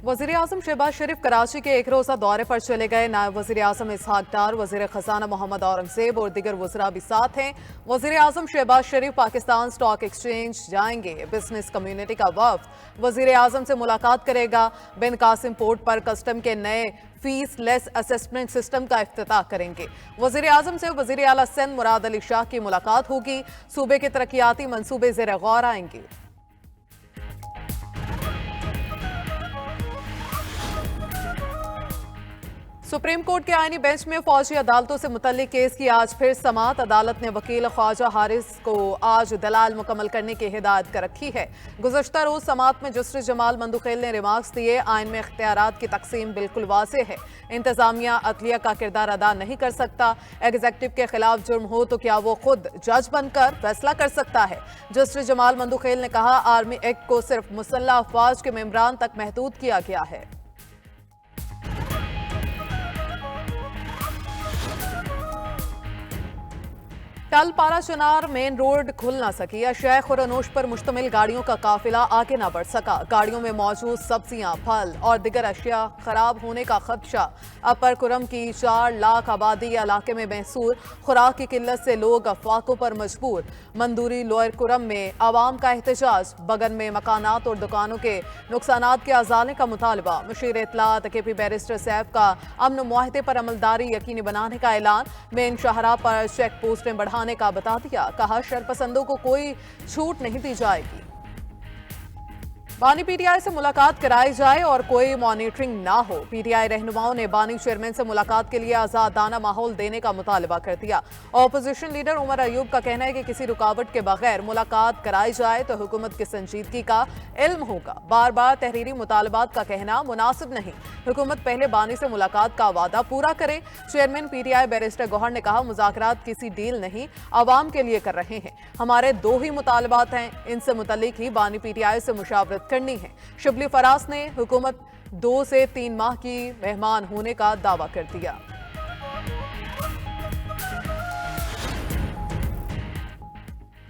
वज़ीर-ए-आज़म शहबाज शरीफ कराची के एक रोज़ा दौरे पर चले गए। नायब वज़ीर-ए-आज़म इसहाक डार, वज़ीर खजाना मोहम्मद औरंगज़ेब और दीगर वज़रा भी साथ हैं। वज़ीर-ए-आज़म शहबाज शरीफ पाकिस्तान स्टॉक एक्सचेंज जाएंगे। बिजनेस कम्युनिटी का वफ़द वज़ीर-ए-आज़म से मुलाकात करेगा। बिन कासिम पोर्ट पर कस्टम के नए फीस लेस असेसमेंट सिस्टम का इफ्तिताह करेंगे। वज़ीर-ए-आज़म से वज़ीर आला सिंध मुराद अली शाह की मुलाकात होगी। सूबे के तरक्याती मंसूबे ज़ेर गौर आएंगे। सुप्रीम कोर्ट के आईनी बेंच में फौजी अदालतों से मुतल्लिक केस की आज फिर समाअत। अदालत ने वकील ख्वाजा हारिस को आज दलाल मुकम्मल करने की हिदायत कर रखी है। गुज़श्ता रोज समाअत में जस्टिस जमाल मंदुखेल ने रिमार्क्स दिए। आइन में इख्तियारात की तकसीम बिल्कुल वाज़ेह है। इंतजामिया अदलिया का किरदार अदा नहीं कर सकता। एग्जेक्टिव के खिलाफ जुर्म हो तो क्या वो खुद जज बनकर फैसला कर सकता है। जस्टिस जमाल मंदुखेल ने कहा, आर्मी एक्ट को सिर्फ मुसल्लह अफवाज के मेंबरान तक महदूद किया गया है। कल पारा चनार मेन रोड खुल ना सकी। अशिया खुरनोश पर मुश्तमिल गाड़ियों का काफिला आगे ना बढ़ सका। गाड़ियों में मौजूद सब्जियां, फल और दिगर अशिया खराब होने का खदशा। अपर कुरम की 4 लाख आबादी इलाके में महसूर। खुराक की किल्लत से लोग अफवाकों पर मजबूर। मंदूरी लोअर कुरम में आवाम का एहतजाज। बगन में मकानात और दुकानों के नुकसानात के अजाले का मुतालबा। मुशीर इत्तलात केपी बैरिस्टर सैफ का अमन मुआहदे पर अमलदारी यकीनी बनाने का ऐलान। मेन शाहरा पर चेक पोस्टें बढ़ाने का बता दिया। कहा, शरपसंदों को कोई छूट नहीं दी जाएगी। बानी पीटीआई से मुलाकात कराई जाए और कोई मॉनिटरिंग ना हो। पीटीआई रहनुमाओं ने बानी चेयरमैन से मुलाकात के लिए आजादाना माहौल देने का मुतालबा कर दिया। ऑपोजिशन लीडर उमर अयूब का कहना है कि किसी रुकावट के बगैर मुलाकात कराई जाए तो हुकूमत की संजीदगी का इल्म होगा। बार बार तहरीरी मुतालबात का कहना मुनासिब नहीं। हुकूमत पहले बानी से मुलाकात का वादा पूरा करे। चेयरमैन पीटीआई बैरिस्टर गौहर ने कहा, मुज़ाकरात किसी डील नहीं, आवाम के लिए कर रहे हैं। हमारे 2 ही मुतालबात हैं, इनसे मुतल्लिक ही बानी पीटीआई से मुशावरत करनी है। शिबली फराज ने हुकूमत 2 से 3 माह की मेहमान होने का दावा कर दिया।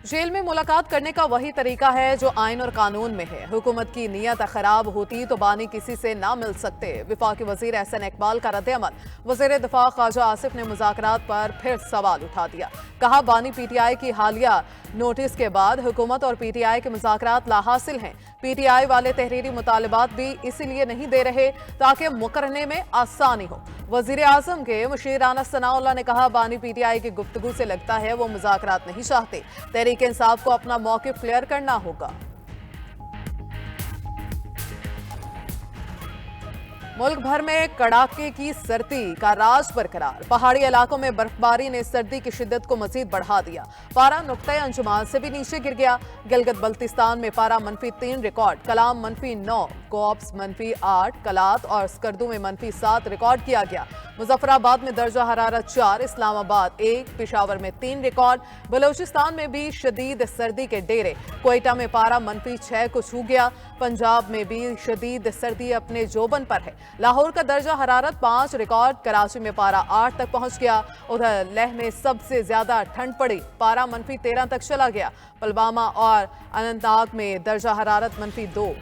जेल में मुलाकात करने का वही तरीका है जो आइन और कानून में है। हुकूमत की नीयत खराब होती तो बानी किसी से ना मिल सकते। विफाकी वजीर एहसन इकबाल का रद्द-ए-अमल। वजीर दिफा ख्वाजा आसिफ ने मुज़ाकरात पर फिर सवाल उठा दिया। कहा, बानी पीटीआई की हालिया नोटिस के बाद हुकूमत और पीटीआई के मुज़ाकरात लाहासिल हैं। पीटीआई वाले तहरीरी मुतालबात भी इसीलिए नहीं दे रहे ताकि मुकरने में आसानी हो। वजीर आजम के मुशीर राना सनाउल्लाह ने कहा, बानी पीटीआई की गुफ्तगू से लगता है वो मुज़ाकरात नहीं चाहते। तहरीक इंसाफ को अपना मौक़िफ़ क्लियर करना होगा। मुल्क भर में कड़ाके की सर्दी का राज बरकरार। पहाड़ी इलाकों में बर्फबारी ने सर्दी की शिद्दत को मजीद बढ़ा दिया। पारा नुक्ते अंजुमान से भी नीचे गिर गया। गिलगित बल्तिस्तान में पारा -3 रिकॉर्ड, कलाम -9, कोप्स -8, कलात और स्कर्दू में -7 रिकॉर्ड किया गया। मुजफ्फराबाद में दर्जा हरारत 4, इस्लामाबाद 1, पेशावर में 3 रिकॉर्ड। बलोचिस्तान में भी शदीद सर्दी के डेरे। कोयटा में पारा -6 को छू गया। पंजाब में भी शदीद सर्दी अपने जोबन पर है। लाहौर का दर्जा हरारत 5 रिकॉर्ड। कराची में पारा 8 तक पहुंच गया। उधर लेह में सबसे ज्यादा ठंड पड़ी, पारा -13 तक चला गया। पुलवामा और अनंतनाग में दर्जा हरारत -2।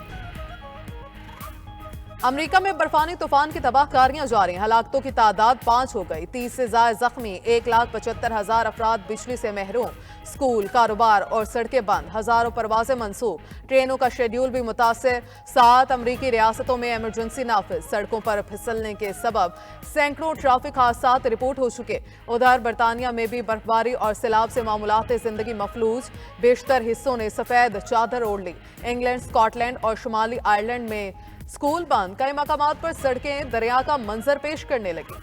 अमेरिका में बर्फानी तूफान की तबाहकारियां जारी। हलाकतों की तादाद 5 हो गई। 30 से ज्यादा जख्मी। 1,75,000 अफराद बिजली से महरूम। स्कूल, कारोबार और सड़कें बंद। हजारों परवाजें मंसूब। ट्रेनों का शेड्यूल भी मुतासिर। 7 अमरीकी रियासतों में इमरजेंसी नाफिज। सड़कों पर फिसलने के सबब सैकड़ों ट्रैफिक हादसा रिपोर्ट हो चुके। उधर बरतानिया में भी बर्फबारी और सैलाब से मामूलात जिंदगी मफलूज। बेशतर हिस्सों ने सफेद चादर ओढ़ ली। इंग्लैंड, स्कॉटलैंड और शुमाली आयरलैंड में स्कूल बंद। कई मकामात पर सड़कें दरिया का मंजर पेश करने लगी।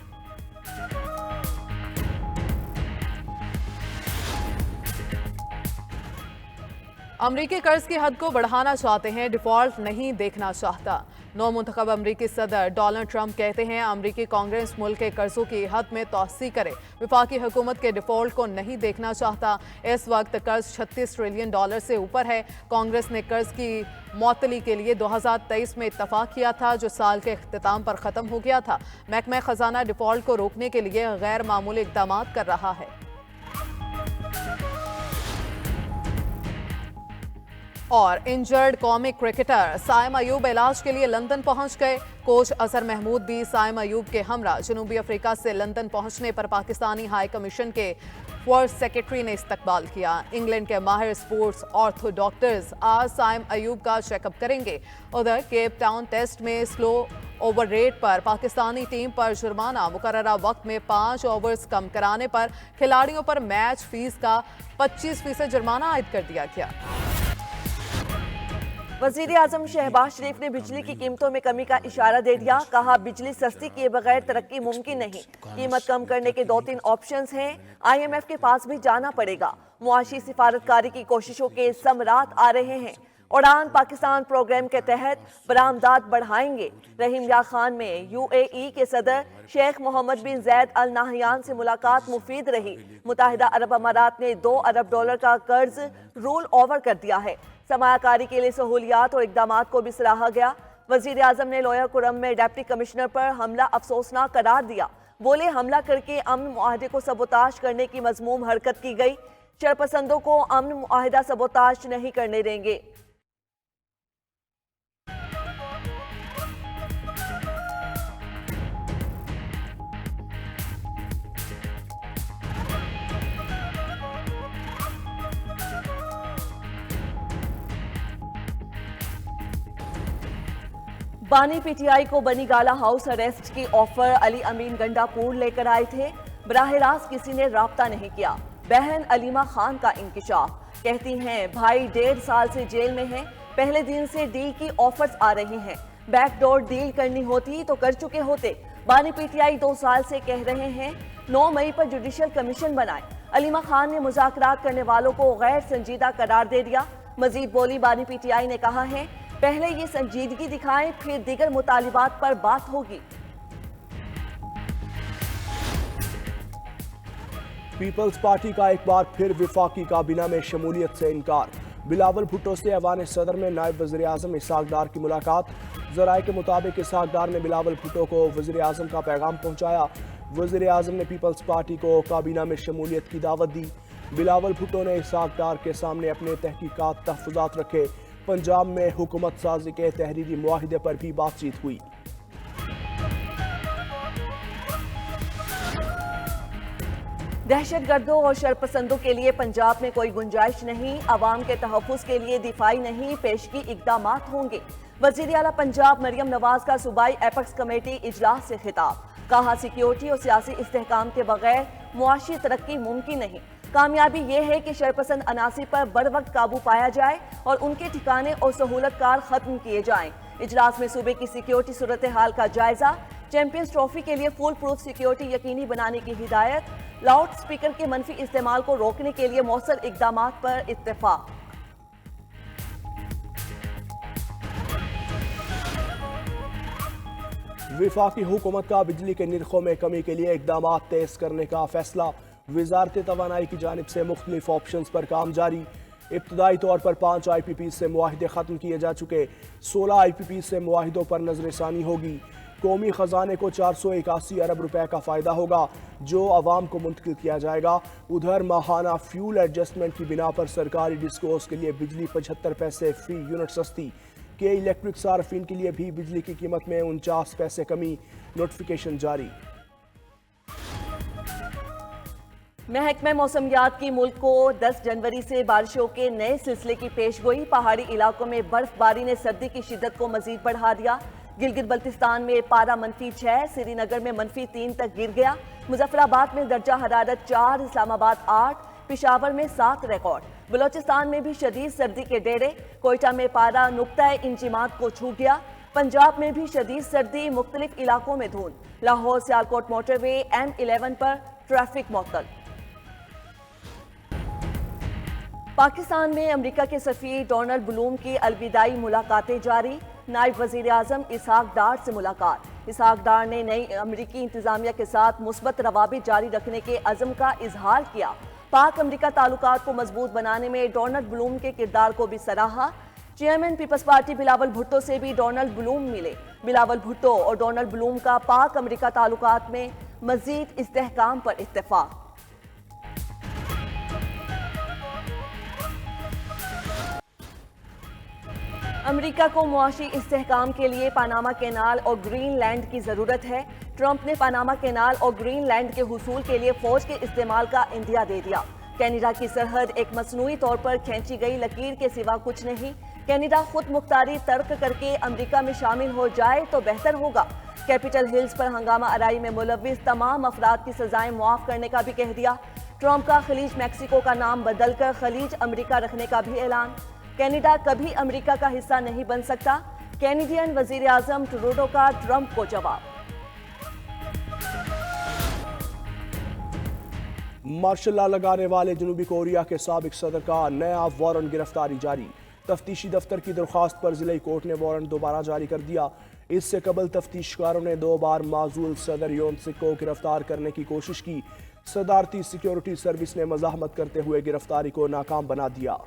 अमरीकी कर्ज की हद को बढ़ाना चाहते हैं, डिफॉल्ट नहीं देखना चाहता। नौ मुंतखब अमरीकी सदर डोनाल्ड ट्रंप कहते हैं, अमरीकी कांग्रेस मुल्क के कर्जों की हद में तोसी करे। विफाकी हुकूमत के डिफॉल्ट को नहीं देखना चाहता। इस वक्त कर्ज $36 ट्रिलियन से ऊपर है। कांग्रेस ने कर्ज की मौतली के लिए 2023 में इत्तफाक किया था, जो साल के इख्तिताम पर खत्म हो गया था। महकमा खजाना डिफॉल्ट को रोकने के लिए गैर मामूली इक़दाम कर रहा है। और इंजर्ड कौमी क्रिकेटर साइम अयूब इलाज के लिए लंदन पहुंच गए। कोच अजहर महमूद भी साइम अयूब के हमरा जनूबी अफ्रीका से लंदन पहुंचने पर पाकिस्तानी हाई कमीशन के फर्स्ट सेक्रेटरी ने इस्तकबाल किया। इंग्लैंड के माहिर स्पोर्ट्स ऑर्थो डॉक्टर्स आज साइम अयूब का चेकअप करेंगे। उधर केप टाउन टेस्ट में स्लो ओवर रेट पर पाकिस्तानी टीम पर जुर्माना, मुकर्ररा वक्त में 5 ओवर्स कम कराने पर खिलाड़ियों पर मैच फीस का 25% जुर्माना आयद कर दिया गया। वजीर आजम शहबाज शरीफ ने बिजली की कीमतों में कमी का इशारा दे दिया। कहा, बिजली सस्ती किए बगैर तरक्की मुमकिन नहीं। कीमत कम करने के 2-3 ऑप्शंस हैं। IMF के पास भी जाना पड़ेगा। मुआशी सिफारतकारी की कोशिशों के समरात आ रहे हैं। उड़ान पाकिस्तान प्रोग्राम के तहत बरामदात बढ़ाएंगे। रहीम या खान में UAE के सदर शेख मोहम्मद बिन जैद अल नाहयान से मुलाकात मुफीद रही। मुत्तहिदा अरब अमारात ने $2 अरब का कर्ज रोल ओवर कर दिया है। सरमायाकारी के लिए सहूलियात और इकदामात को भी सराहा गया। वजीर आजम ने लोयर कुरम में डिप्टी कमिश्नर पर हमला अफसोसनाक करार दिया। बोले, हमला करके अमन मुआहदे को सबोताश करने की मजमूम हरकत की गई। शरपसंदों को अमन मुआहदा सबोताश नहीं करने देंगे। बानी PTI को बनी गाला हाउस अरेस्ट की ऑफर अली अमीन गंडापुर लेकर आए थे। बराह रास्त किसी ने राब्ता नहीं किया। बहन अलीमा खान का इंकिशाफ, कहती हैं भाई 1.5 साल से जेल में हैं। पहले दिन से डील की ऑफर्स आ रही हैं। बैकडोर डील करनी होती तो कर चुके होते। बानी PTI 2 साल से कह रहे हैं 9 मई पर जुडिशियल कमीशन बनाए। अलीमा खान ने मुज़ाकरात करने वालों को गैर संजीदा करार दे दिया। मजीद बोली, बानी PTI ने कहा है पहले ये संजीदगी दिखाएं, फिर दीगर मुतालिबात पर बात होगी। पीपल्स पार्टी का एक बार फिर विफाकी काबीना में शमूलियत से इनकार। बिलावल भुट्टो से ऐवान सदर में नायब वज़ीर आज़म इसहाक डार की मुलाकात। ज़राए के मुताबिक इसहाक डार ने बिलावल भुट्टो को वज़ीर आज़म का पैगाम पहुंचाया। वज़ीर आज़म ने पीपल्स पार्टी को काबीना में शमूलियत की दावत दी। बिलावल भुट्टो ने इसहाक डार के सामने अपने तहकीकात तहफ़्फ़ुज़ात रखे। पंजाब में हुकूमत साजी के तहरीरी मुआहिदे पर भी बातचीत हुई। दहशतगर्दों और शरपसंदों के लिए पंजाब में कोई गुंजाइश नहीं। अवाम के तहफ़्फ़ुज़ के लिए दिफाई नहीं, पेशगी इक़दामात होंगे। वज़ीर आला पंजाब मरियम नवाज का सूबाई एपेक्स कमेटी इजलास से खिताब। कहा, सिक्योरिटी और सियासी इस्तेहकाम के बगैर मुआशी तरक्की मुमकिन नहीं। कामयाबी ये है कि शरपसंद अनासी पर बर वक्त काबू पाया जाए और उनके ठिकाने और सहूलतकार खत्म किए जाएं। इजलास में सूबे की सिक्योरिटी सूरत हाल का जायजा। चैंपियंस ट्रॉफी के लिए फुल प्रूफ सिक्योरिटी यकीनी बनाने की हिदायत। लाउड स्पीकर के मनफी इस्तेमाल को रोकने के लिए मौसर इकदामात पर इत्तेफाक। विफाकी हुकूमत का बिजली के निर्खों में कमी के लिए इकदाम तेज करने का फैसला। वजारत तवानाई की जानिब से मुख्तलिफ ऑप्शंस पर काम जारी। इब्तदाई तौर पर 5 IPP से मुआहिदे ख़त्म किए जा चुके। 16 IPP से मुआहिदों पर नजरसानी होगी। कौमी ख़जाने को 481 अरब रुपए का फ़ायदा होगा जो अवाम को मुंतकिल किया जाएगा। उधर माहाना फ्यूल एडजस्टमेंट की बिना पर सरकारी डिस्कोस के लिए बिजली 75 पैसे फी यूनिट सस्ती। के इलेक्ट्रिक सार्फिन के लिए भी बिजली की कीमत में 49 पैसे कमी। नोटिफिकेशन जारी। महकमा मौसमियात की मुल्क को 10 जनवरी से बारिशों के नए सिलसिले की पेशगोई। पहाड़ी इलाकों में बर्फबारी ने सर्दी की शिद्दत को मजीद बढ़ा दिया। गिलगित बल्तिस्तान में पारा -6, श्रीनगर में -3 तक गिर गया। मुजफ्फराबाद में दर्जा हरारत 4, इस्लामाबाद 8, पिशावर में 7 रिकॉर्ड। बलोचिस्तान में भी शदीद सर्दी के डेरे। कोयटा में पारा नुक्ता इंजिमात को छू गया। पंजाब में भी शदीद सर्दी, मुख्तलिफ इलाकों में धुंध। लाहौर सियालकोट मोटरवे M11 पर ट्रैफिक मुअत्तल। पाकिस्तान में अमेरिका के सफीर डोनाल्ड ब्लूम की अलविदाई मुलाकातें जारी। नायब वजीर आजम इसहाक डार से मुलाकात। इसहाक डार ने नई अमेरिकी इंतजामिया के साथ मुस्बत रवाबित जारी रखने के अज़म का इजहार किया। पाक अमेरिका ताल्लुकात को मजबूत बनाने में डोनाल्ड ब्लूम के किरदार को भी सराहा। चेयरमैन पीपल्स पार्टी बिलावल भुट्टो से भी डोनाल्ड ब्लूम मिले। बिलावल भुट्टो और डोनाल्ड ब्लूम का पाक अमेरिका ताल्लुकात में मजीद इस्तेहकाम पर इत्तेफाक। अमेरिका को मुआशी इस्तेहकाम के लिए पनामा कैनाल और ग्रीनलैंड की जरूरत है। ट्रंप ने पनामा कैनाल और ग्रीनलैंड के हुसूल के लिए फौज के इस्तेमाल का इंदिया दे दिया। कनाडा की सरहद एक मसनूई तौर पर खींची गई लकीर के सिवा कुछ नहीं। कनाडा खुद मुख्तारी तर्क करके अमेरिका में शामिल हो जाए तो बेहतर होगा। कैपिटल हिल्स पर हंगामा आराई में मुलविस तमाम अफराद की सजाएं मुआफ करने का भी कह दिया। ट्रंप का खलीज मैक्सिको का नाम बदलकर खलीज अमेरिका रखने का भी ऐलान। कनाडा कभी अमेरिका का हिस्सा नहीं बन सकता। कैनेडियन वजीर आजम ट्रूडो का ट्रंप को जवाब। मार्शल लॉ लगाने वाले जनूबी कोरिया के साबिक सदर का नया वारंट गिरफ्तारी जारी। तफ्तीशी दफ्तर की दरख्वास्त पर जिला कोर्ट ने वारंट दोबारा जारी कर दिया। इससे कबल तफ्तीशकारों ने 2 बार माजूल सदर योन सिक को गिरफ्तार करने की कोशिश की। सदारती सिक्योरिटी सर्विस ने मज़ाहमत करते हुए गिरफ्तारी को नाकाम बना दिया।